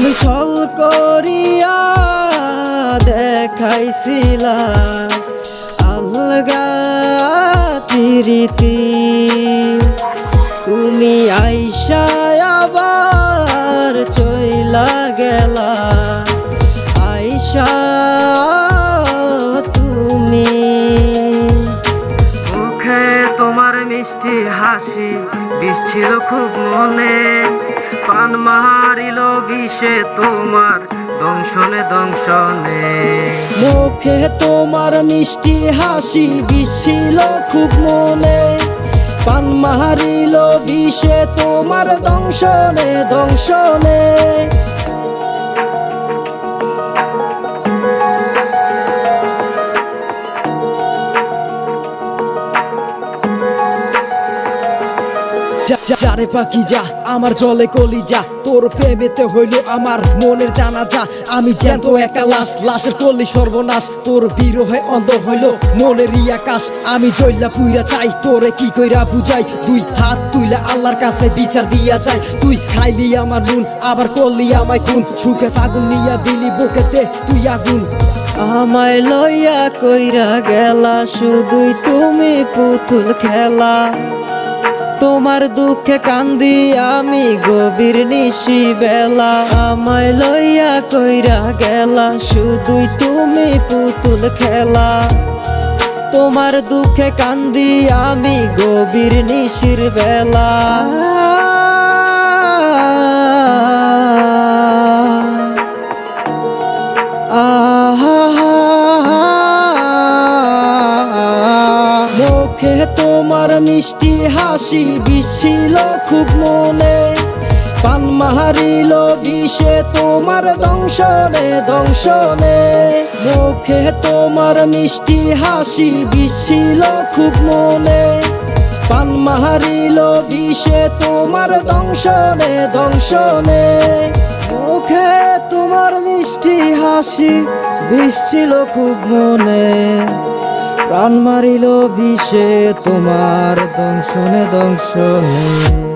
তুমি ছল করিয়া দেখাইছিলা আলগা প্রীতি, তুমি আইসা আবার চইলা গেলা আইসা তুমি। মুখে তোমার মিষ্টি হাসি বিষ ছিল খুব মনে, পান মারিল বিষে তোমার দংশনে দংশনে। মুখে তোমার মিষ্টি হাসি বিষ ছিল খুব মনে, পান মারিল বিষে তোমার দংশনে দংশনে। যারে পাখি যা আমার জলে কলি যা, তোর প্রেমেতে হইল আমার মনের জানাজা। আমি জ্যান্ত একটা লাশ, লাশের কলি সর্বনাশ, তোর বিরহে অন্ধ হইল মনের আকাশ। আমি জইলা পুইরা চাই তোরে কি কইরা বুঝাই, দুই হাত তুইলা আল্লাহর কাছে বিচার দিয়া যায়। তুই খাইলি আমার নুন আবার করলি আমায় খুন, সুখে ফাগুন নিয়া দিলি বুকেতে তুই আগুন। আমায় লইয়া কইরা গেলা শুধুই তুমি পুতুল খেলা, তোমার দুঃখে কান্দি আমি গভীর নিশি বেলা। আমায় লইয়া কইরা গেলা শুধুই তুমি পুতুল খেলা, তোমার দুঃখে কান্দি আমি গভীর নিশির বেলা। মুখে তোমার মিষ্টি হাসি বিষ ছিল খুব মনে, পান মারিল বিষে তোমার দংশনে দংশনে। মুখে তোমার মিষ্টি হাসি বিষ ছিল খুব মনে, পান মারিল বিষে তোমার দংশনে দংশনে। মুখে তোমার মিষ্টি হাসি বিষ ছিল খুব মনে, প্রাণ মারিল বিষে তোমার দংশনে দংশনে।